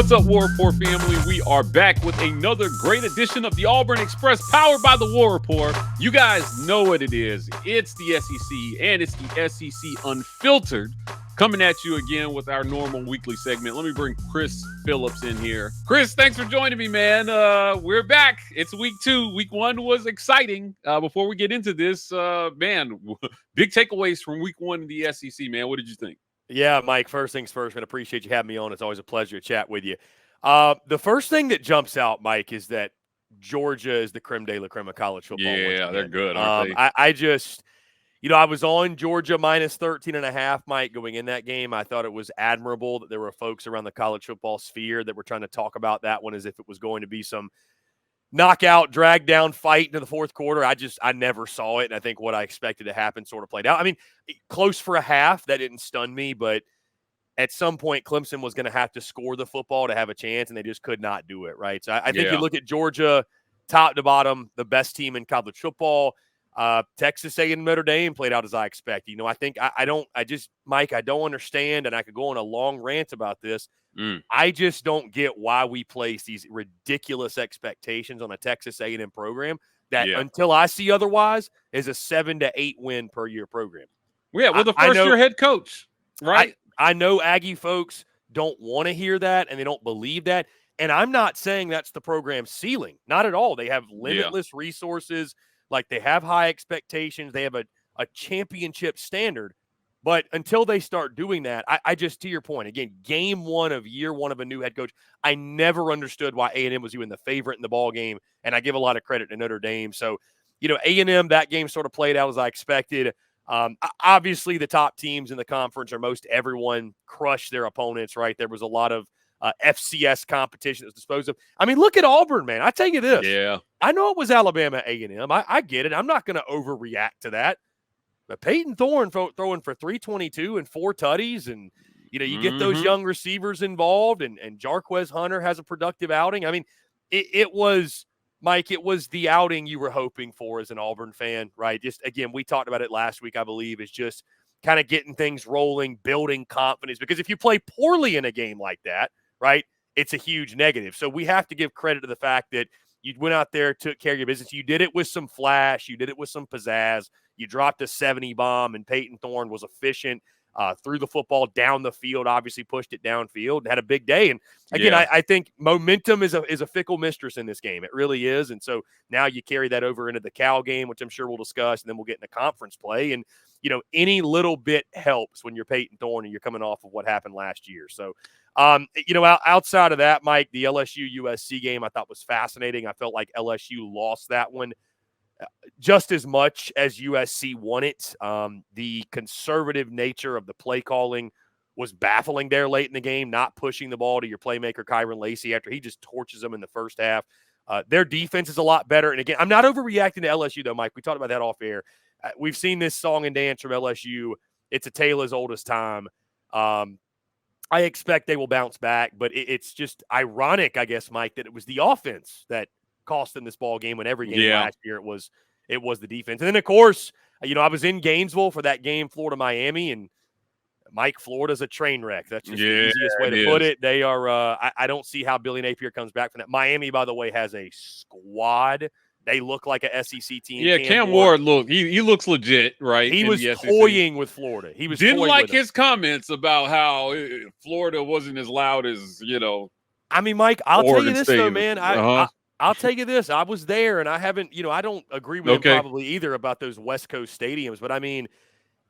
What's up, War Report family? We are back with another great edition of the Auburn Express, powered by the War Report. You guys know what it is. It's the SEC, and it's the SEC Unfiltered, coming at you again with our normal weekly segment. Let me bring Chris Phillips in here. Chris, thanks for joining me, man. We're back. It's week 2. Week 1 was exciting. Before we get into this, man, big takeaways from week 1 in the SEC, man. What did you think? Yeah, Mike, first things first, man, appreciate you having me on. It's always a pleasure to chat with you. The first thing that jumps out, Mike, is that Georgia is the creme de la creme of college football. Yeah, they're good, aren't they? I just, I was on Georgia minus 13.5, Mike, going in that game. I thought it was admirable that there were folks around the college football sphere that were trying to talk about that one as if it was going to be some knockout, drag down fight into the fourth quarter. I never saw it, and I think what I expected to happen sort of played out. I mean, close for a half. That didn't stun me, but at some point, Clemson was going to have to score the football to have a chance, and they just could not do it, right? So I think you look at Georgia, top to bottom, the best team in college football. Texas A&M Notre Dame played out as I expected. Mike, I don't understand, and I could go on a long rant about this. I just don't get why we place these ridiculous expectations on a Texas A&M program that, until I see otherwise, is a 7 to 8 win per year program. Yeah, well, the first-year head coach, right? I know Aggie folks don't want to hear that, and they don't believe that. And I'm not saying that's the program's ceiling. Not at all. They have limitless resources. Like, they have high expectations. They have a championship standard. But until they start doing that, I just, to your point, again, game 1 of year 1 of a new head coach, I never understood why A&M was even the favorite in the ball game, and I give a lot of credit to Notre Dame. So, A&M, that game sort of played out as I expected. Obviously, the top teams in the conference, or most everyone, crushed their opponents, right? There was a lot of FCS competition that was disposed of. I mean, look at Auburn, man. I tell you this. Yeah. I know it was Alabama A&M. I get it. I'm not going to overreact to that. But Peyton Thorne throwing for 322 and 4 tutties, and you get those young receivers involved, and Jarquez Hunter has a productive outing. I mean, it was, Mike, it was the outing you were hoping for as an Auburn fan, right? Just, again, we talked about it last week, I believe, is just kind of getting things rolling, building confidence. Because if you play poorly in a game like that, right, it's a huge negative. So we have to give credit to the fact that you went out there, took care of your business. You did it with some flash. You did it with some pizzazz. You dropped a 70 bomb, and Peyton Thorne was efficient, threw the football down the field, obviously pushed it downfield, and had a big day. And again, I think momentum is a fickle mistress in this game. It really is. And so now you carry that over into the Cal game, which I'm sure we'll discuss, and then we'll get into conference play. And, any little bit helps when you're Peyton Thorne and you're coming off of what happened last year. So, outside of that, Mike, the LSU-USC game I thought was fascinating. I felt like LSU lost that one just as much as USC won it. The conservative nature of the play calling was baffling there late in the game, not pushing the ball to your playmaker, Kyron Lacey, after he just torches them in the first half. Their defense is a lot better. And again, I'm not overreacting to LSU, though, Mike. We talked about that off air. We've seen this song and dance from LSU. It's a tale as old as time. I expect they will bounce back, but it's just ironic, I guess, Mike, that it was the offense that cost them this ball game when every game last year it was the defense. And then, of course, I was in Gainesville for that game, Florida-Miami, and Mike, Florida's a train wreck. That's just the easiest way to put it. They are I don't see how Billy Napier comes back from that. Miami, by the way, has a squad. They look like a SEC team. Yeah, Cam Ward he looks legit, right? He was toying with Florida. He was didn't like his comments about how Florida wasn't as loud as, I mean, Mike, I'll tell you this, though, man. I'll tell you this. I was there, and I haven't, I don't agree with him probably either about those West Coast stadiums. But, I mean,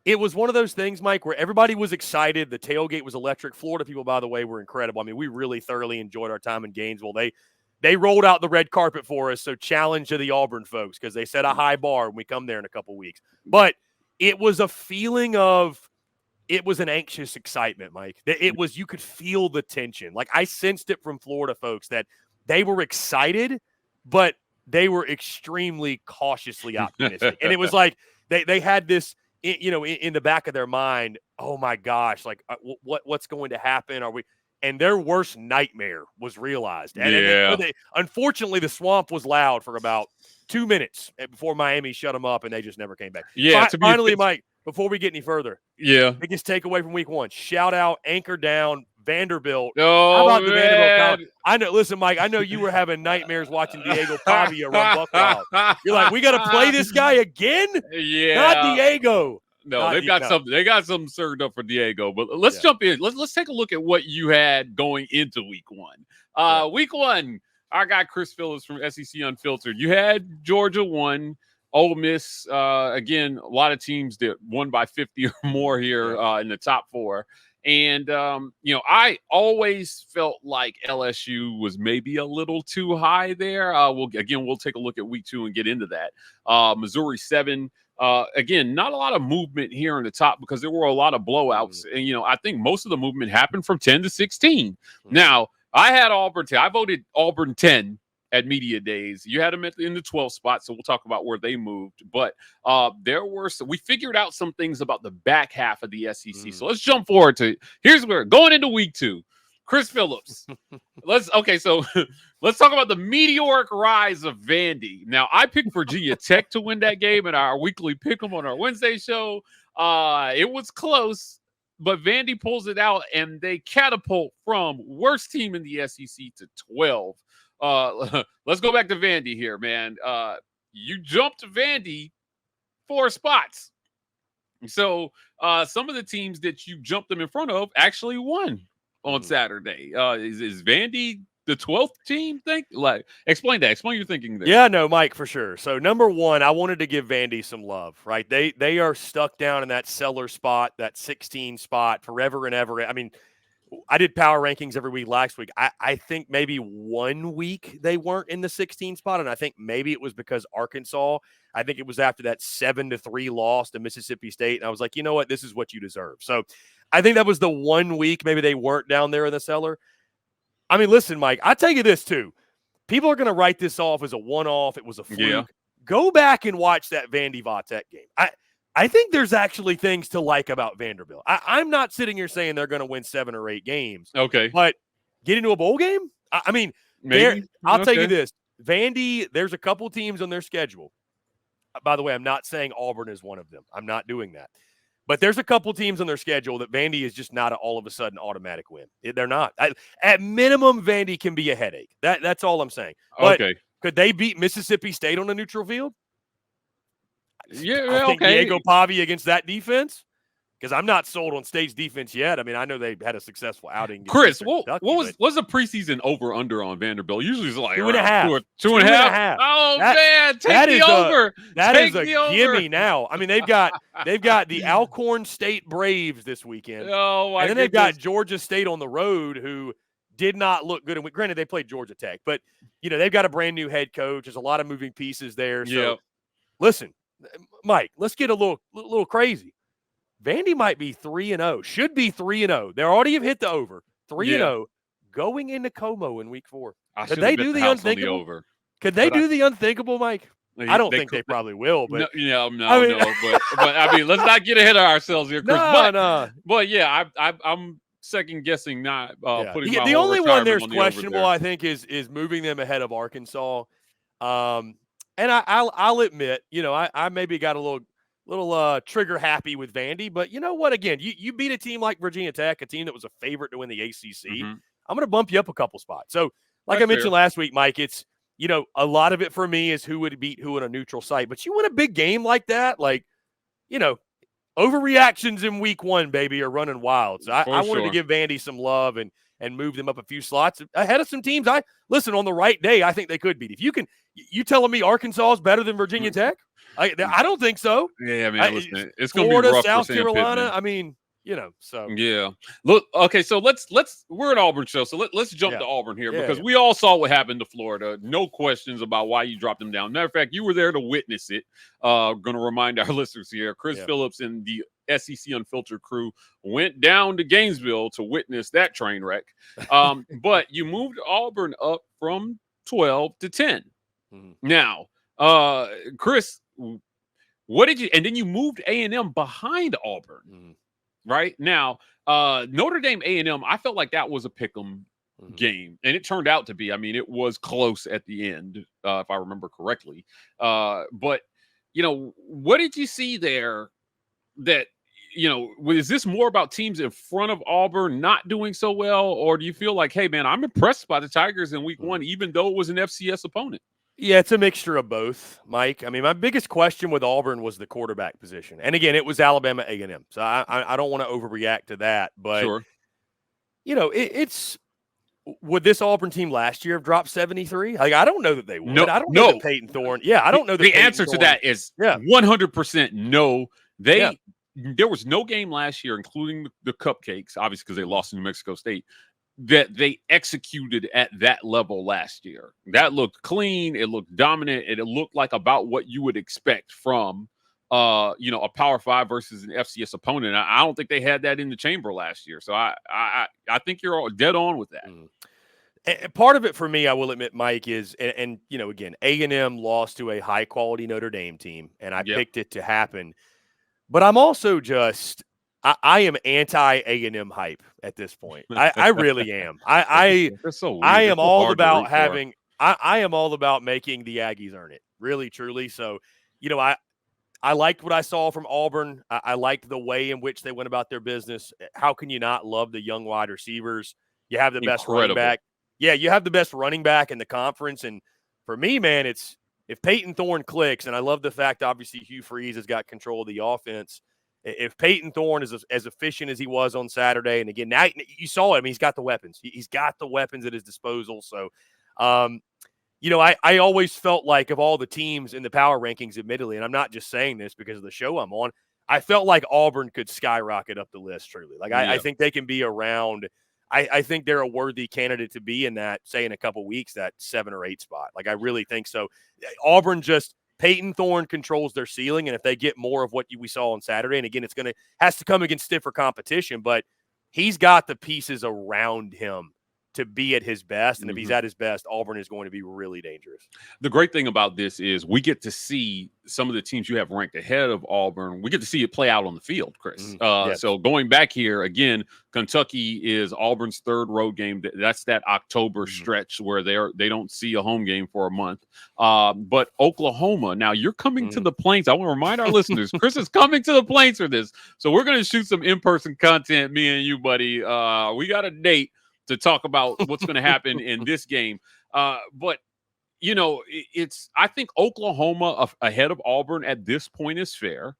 it was one of those things, Mike, where everybody was excited. The tailgate was electric. Florida people, by the way, were incredible. I mean, we really thoroughly enjoyed our time in Gainesville. They rolled out the red carpet for us, so challenge to the Auburn folks, because they set a high bar when we come there in a couple weeks. But it was a feeling of – it was an anxious excitement, Mike. It was – you could feel the tension. Like, I sensed it from Florida folks that they were excited, but they were extremely cautiously optimistic. And it was like they had this – in the back of their mind, oh my gosh, like what's going to happen? Are we? And their worst nightmare was realized. And unfortunately, the swamp was loud for about 2 minutes before Miami shut them up, and they just never came back. Yeah. Finally, Mike, before we get any further, biggest takeaway from week 1: shout out, anchor down, Vanderbilt. Oh, How about the Vanderbilt man. College? I know. Listen, Mike, I know you were having nightmares watching Diego Pavia run buck wild. You're like, we got to play this guy again? Yeah. Not Diego. No, they've got something. They got something served up for Diego. But let's jump in. Let's take a look at what you had going into week one. Week one, our guy Chris Phillips from SEC Unfiltered. You had Georgia won. Ole Miss, again, a lot of teams that won by 50 or more here in the top four. And, I always felt like LSU was maybe a little too high there. We'll take a look at week two and get into that. Missouri 7. Again, not a lot of movement here in the top because there were a lot of blowouts. And, I think most of the movement happened from 10 to 16. Now, I had Auburn 10. I voted Auburn 10 at media days. You had them in the 12th spot, so we'll talk about where they moved. But we figured out some things about the back half of the SEC. So let's jump forward to here's where going into week two. Chris Phillips. Let's talk about the meteoric rise of Vandy. Now, I picked Virginia Tech to win that game in our weekly pick 'em on our Wednesday show. It was close, but Vandy pulls it out and they catapult from worst team in the SEC to 12. Let's go back to Vandy here, man. You jumped Vandy 4 spots. So some of the teams that you jumped them in front of actually won on Saturday. Is Vandy the 12th team? Explain that. Explain your thinking there. Yeah, no, Mike, for sure. So number one, I wanted to give Vandy some love, right? They are stuck down in that cellar spot, that 16 spot forever and ever. I mean, I did power rankings every week last week. I think maybe 1 week they weren't in the 16 spot, and I think maybe it was because Arkansas. I think it was after that 7-3 loss to Mississippi State, and I was like, you know what, this is what you deserve. So I think that was the 1 week maybe they weren't down there in the cellar. I mean, listen, Mike, I'll tell you this too. People are going to write this off as a one-off. It was a fluke. Yeah. Go back and watch that Vandy Vautech game. I think there's actually things to like about Vanderbilt. I'm not sitting here saying they're going to win 7 or 8 games. Okay. But get into a bowl game? I mean, I'll tell you this. Vandy, there's a couple teams on their schedule. By the way, I'm not saying Auburn is one of them. I'm not doing that. But there's a couple teams on their schedule that Vandy is just not all of a sudden automatic win. They're not. At minimum, Vandy can be a headache. That's all I'm saying. But could they beat Mississippi State on a neutral field? Yeah, I think Diego Pavia against that defense, because I'm not sold on State's defense yet. I mean, I know they had a successful outing. Chris, what was the preseason over-under on Vanderbilt? Usually it's like 2.5. 2.5. Oh, man, take the over. That is a gimme now. I mean, they've got the Alcorn State Braves this weekend. Oh, my and then they've got Georgia State on the road, who did not look good. And granted, they played Georgia Tech, but they've got a brand new head coach. There's a lot of moving pieces there. So listen, Mike, let's get a little crazy. Vandy might be 3-0. Should be 3-0. They already have hit the over. 3-0 going into Como in week 4. Could they do the unthinkable? Could they do the unthinkable, Mike? I don't think they probably will. But no. But I mean, let's not get ahead of ourselves here, Chris. But yeah, I'm second guessing not putting the only one there's questionable. I think is moving them ahead of Arkansas. And I'll admit, I maybe got a little trigger happy with Vandy, but you know what? Again, you beat a team like Virginia Tech, a team that was a favorite to win the ACC. I'm going to bump you up a couple spots. So, like I mentioned last week, Mike, it's a lot of it for me is who would beat who in a neutral site. But you win a big game like that, overreactions in week 1, baby, are running wild. So I wanted to give Vandy some love and move them up a few slots ahead of some teams. Listen, on the right day, I think they could beat. If you telling me Arkansas is better than Virginia Tech? I don't think so. Yeah, I mean, listen, it's going to Florida, be rough South for Sam Carolina. Pittman. I mean, so yeah. Look, okay, so let's we're an Auburn show, so let's jump to Auburn here because we all saw what happened to Florida. No questions about why you dropped them down. Matter of fact, you were there to witness it. Going to remind our listeners here, Chris Phillips and the SEC Unfiltered crew went down to Gainesville to witness that train wreck. But you moved Auburn up from 12 to 10. Now, Chris, what did you? And then you moved A&M behind Auburn, right? Now, Notre Dame A&M, I felt like that was a pick'em game, and it turned out to be. I mean, it was close at the end, if I remember correctly. But what did you see there that is this more about teams in front of Auburn not doing so well, or do you feel like, hey, man, I'm impressed by the Tigers in week one, even though it was an FCS opponent? Yeah, it's a mixture of both, Mike. I mean, my biggest question with Auburn was the quarterback position. And again, it was Alabama A&M. So I don't want to overreact to that. But, Sure. it's would this Auburn team last year have dropped 73? Like, I don't know that they would. No, I don't know that Peyton Thorne. Yeah, I don't know that the Peyton answer Thorne, to that is 100% no. There was no game last year, including the Cupcakes, obviously because they lost to New Mexico State, that they executed at that level last year. That looked clean. It looked dominant. And it looked like about what you would expect from, a Power 5 versus an FCS opponent. I don't think they had that in the chamber last year. So I think you're all dead on with that. And part of it for me, I will admit, Mike, is, and again, A&M lost to a high-quality Notre Dame team, and I picked it to happen. But I'm also just I am anti-A&M hype at this point. I really am. I am all about having – I am all about making the Aggies earn it, really, truly. So, I liked what I saw from Auburn. I liked the way in which they went about their business. How can you not love the young wide receivers? You have the best running back. Yeah, you have the best running back in the conference. And for me, man, it's if Peyton Thorne clicks, and I love the fact, obviously, Hugh Freezes has got control of the offense. If Peyton Thorne is as efficient as he was on Saturday, and again, now you saw him, he's got the weapons. He's got the weapons at his disposal. So, I always felt like of all the teams in the power rankings, admittedly, and I'm not just saying this because of the show I'm on, I felt like Auburn could skyrocket up the list, truly. Like, I think they can be around – I think they're a worthy candidate to be in that, say, in a couple weeks, that 7 or 8 spot. Like, I really think so. Auburn Peyton Thorne controls their ceiling, and if they get more of what we saw on Saturday, and again, has to come against stiffer competition, but he's got the pieces around him to be at his best, and if he's at his best, Auburn is going to be really dangerous. The great thing about this is we get to see some of the teams you have ranked ahead of Auburn. We get to see it play out on the field, Chris. So going back here, again, Kentucky is Auburn's 3rd road game. That's that October stretch where they don't see a home game for a month. But Oklahoma, now you're coming to the Plains. I want to remind our listeners, Chris is coming to the Plains for this. So we're going to shoot some in-person content, me and you, buddy. We got a date to talk about what's going to happen in this game. But, I think Oklahoma ahead of Auburn at this point is fair.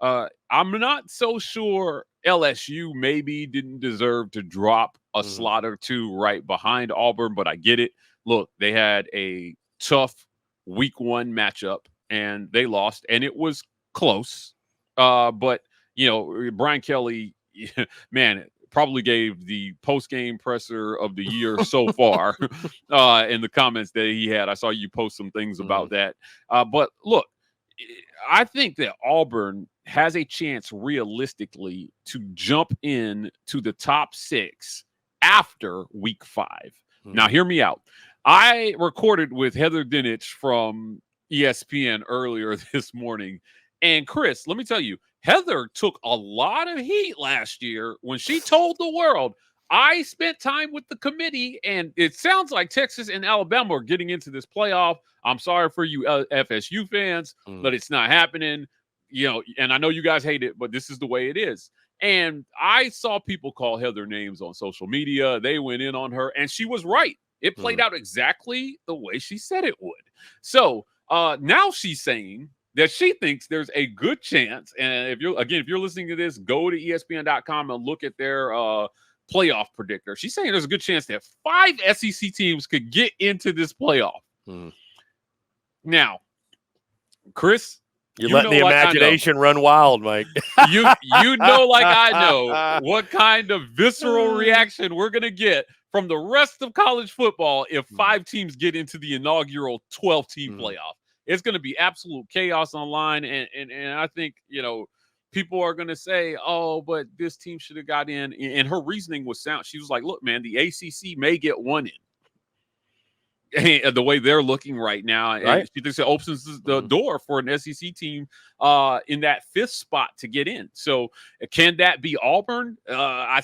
I'm not so sure LSU maybe didn't deserve to drop a slot or two right behind Auburn, but I get it. Look, they had a tough week 1 matchup, and they lost, and it was close. But, Brian Kelly, man, probably gave the post-game presser of the year so far in the comments that he had. I saw you post some things about that. But look, I think that Auburn has a chance realistically to jump in to the top 6 after week 5. Now, hear me out. I recorded with Heather Dinich from ESPN earlier this morning. And Chris, let me tell you, Heather took a lot of heat last year when she told the world, I spent time with the committee, and it sounds like Texas and Alabama are getting into this playoff. I'm sorry for you FSU fans, but it's not happening. And I know you guys hate it, but this is the way it is. And I saw people call Heather names on social media. They went in on her, and she was right. It played out exactly the way she said it would. So now she's saying that she thinks there's a good chance. And if you're listening to this, go to ESPN.com and look at their playoff predictor. She's saying there's a good chance that 5 SEC teams could get into this playoff. Now, Chris, you're letting the imagination run wild, Mike. you know, like I know, what kind of visceral reaction we're going to get from the rest of college football if 5 teams get into the inaugural 12-team playoff. It's going to be absolute chaos online. And I think, people are going to say, oh, but this team should have got in. And her reasoning was sound. She was like, look, man, the ACC may get 1 in. The way they're looking right now. Right. And she thinks it opens the door for an SEC team in that 5th spot to get in. So can that be Auburn? I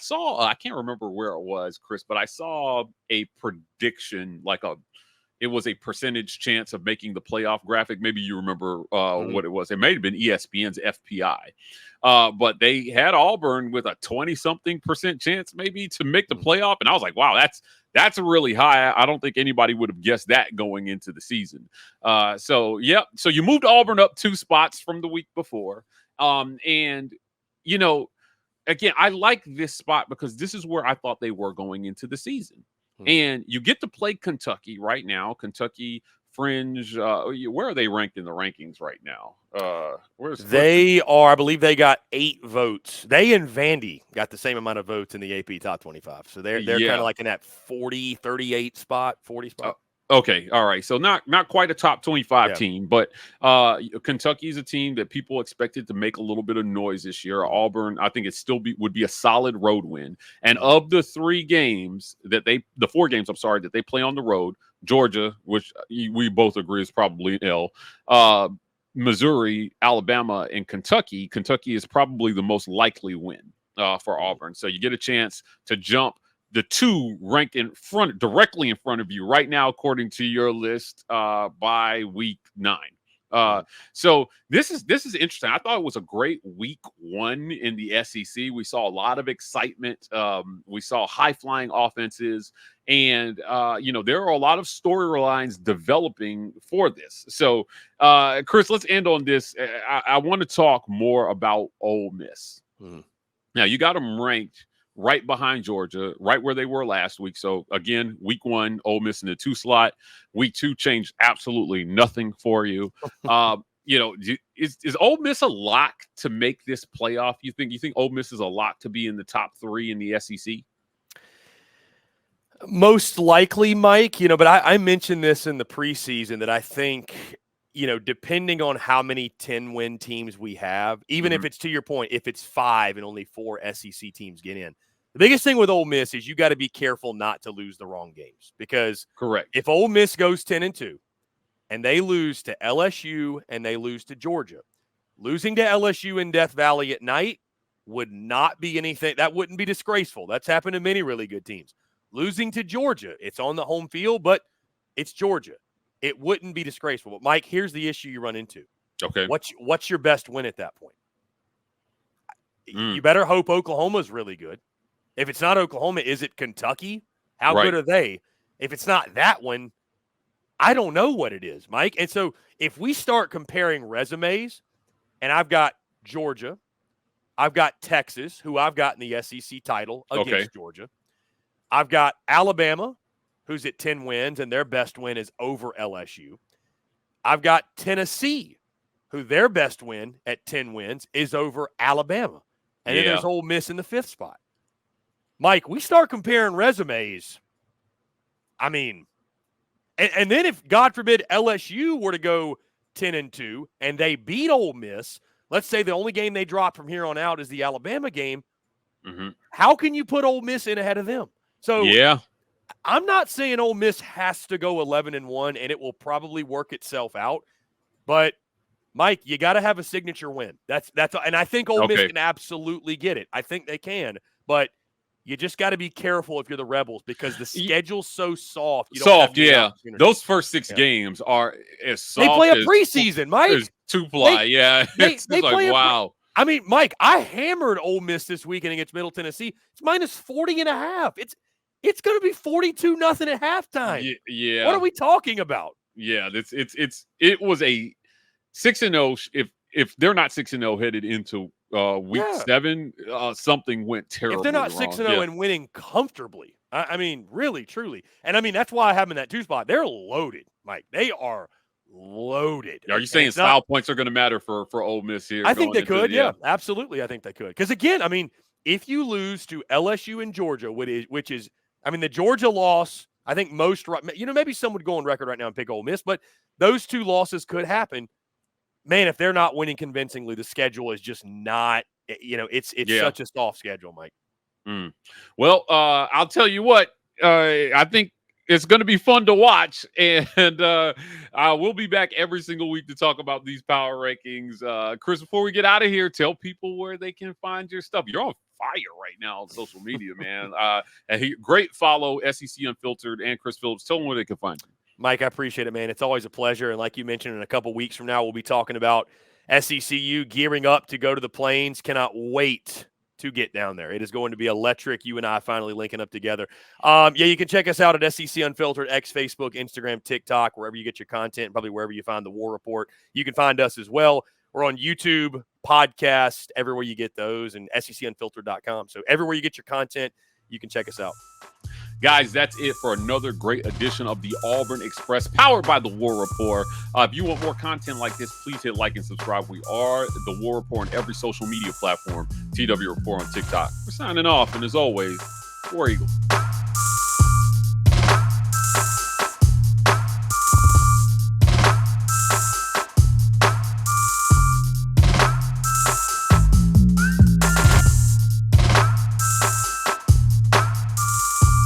can't remember where it was, Chris, but I saw a prediction, like it was a percentage chance of making the playoff graphic. Maybe you remember what it was. It may have been ESPN's FPI. But they had Auburn with a 20-something% chance maybe to make the playoff. And I was like, wow, that's really high. I don't think anybody would have guessed that going into the season. So you moved Auburn up 2 spots from the week before. And, again, I like this spot because this is where I thought they were going into the season. And you get to play Kentucky right now. Kentucky fringe. Where are they ranked in the rankings right now? They are, I believe they got 8 votes. They and Vandy got the same amount of votes in the AP Top 25. So they're kind of like in that 38 spot, 40 spot. Okay, all right. So not quite a top 25 team, but Kentucky is a team that people expected to make a little bit of noise this year. Auburn, I think it still would be a solid road win. And of the 4 games that they play on the road, Georgia, which we both agree is probably an L, Missouri, Alabama, and Kentucky. Kentucky is probably the most likely win for Auburn. So you get a chance to jump the 2 ranked directly in front of you right now, according to your list, by week 9. So this is interesting. I thought it was a great week 1 in the SEC. We saw a lot of excitement. We saw high flying offenses, and there are a lot of storylines developing for this. So, Chris, let's end on this. I want to talk more about Ole Miss. Now, you got them ranked right behind Georgia, right where they were last week. So, again, week 1, Ole Miss in the 2 slot. Week 2 changed absolutely nothing for you. Is Ole Miss a lock to make this playoff? You think Ole Miss is a lock to be in the top 3 in the SEC? Most likely, Mike, but I mentioned this in the preseason that I think, depending on how many 10-win teams we have, even if it's, to your point, if it's 5 and only 4 SEC teams get in, the biggest thing with Ole Miss is you got to be careful not to lose the wrong games, because if Ole Miss goes 10-2 and they lose to LSU and they lose to Georgia, losing to LSU in Death Valley at night would not be anything. That wouldn't be disgraceful. That's happened to many really good teams. Losing to Georgia, it's on the home field, but it's Georgia. It wouldn't be disgraceful. But, Mike, here's the issue you run into. Okay. What's your best win at that point? You better hope Oklahoma's really good. If it's not Oklahoma, is it Kentucky? How good are they? If it's not that one, I don't know what it is, Mike. And so if we start comparing resumes, and I've got Georgia, I've got Texas, who I've got in the SEC title against Georgia. I've got Alabama, who's at 10 wins, and their best win is over LSU. I've got Tennessee, who their best win at 10 wins is over Alabama. And then there's Ole Miss in the 5th spot. Mike, we start comparing resumes. I mean, and then if, God forbid, LSU were to go 10-2 and they beat Ole Miss, let's say the only game they drop from here on out is the Alabama game, how can you put Ole Miss in ahead of them? So I'm not saying Ole Miss has to go 11-1 and it will probably work itself out, but Mike, you got to have a signature win. That's and I think Ole Miss can absolutely get it. I think they can, but you just got to be careful if you're the Rebels because the schedule's so soft. Those first 6 games are as soft. They play a preseason, Mike. It's 2-ply, It's like, wow. I mean, Mike, I hammered Ole Miss this weekend against Middle Tennessee. It's minus 40.5. It's going to be 42-0 at halftime. Yeah. What are we talking about? Yeah, it was a 6-0. If they're not 6-0 headed into week 7, something went terrible. If they're not 6-0 and winning comfortably, I mean, really, truly. And I mean, that's why I have them in that 2 spot. They're loaded, Mike. They are loaded. Are you saying style points are going to matter for Ole Miss here? I think they could. Yeah, absolutely. I think they could. Because again, I mean, if you lose to LSU and Georgia, which is, I mean, the Georgia loss, I think most, maybe some would go on record right now and pick Ole Miss, but those 2 losses could happen. Man, if they're not winning convincingly, the schedule is just not, it's such a soft schedule, Mike. Well, I'll tell you what, I think it's going to be fun to watch, and we'll be back every single week to talk about these power rankings. Chris, before we get out of here, tell people where they can find your stuff. You're on fire right now on social media, man. And great follow, SEC Unfiltered and Chris Phillips. Tell them where they can find you. Mike, I appreciate it, man. It's always a pleasure. And like you mentioned, in a couple weeks from now, we'll be talking about SECU gearing up to go to the Plains. Cannot wait to get down there. It is going to be electric. You and I finally linking up together. Yeah, you can check us out at SEC Unfiltered, X, Facebook, Instagram, TikTok, wherever you get your content, probably wherever you find the War Report. You can find us as well. We're on YouTube, podcast, everywhere you get those, and SECUnfiltered.com. So everywhere you get your content, you can check us out. Guys, that's it for another great edition of the Auburn Express, powered by the War Report. If you want more content like this, please hit like and subscribe. We are the War Report on every social media platform. TW Report on TikTok. We're signing off, and as always, War Eagle.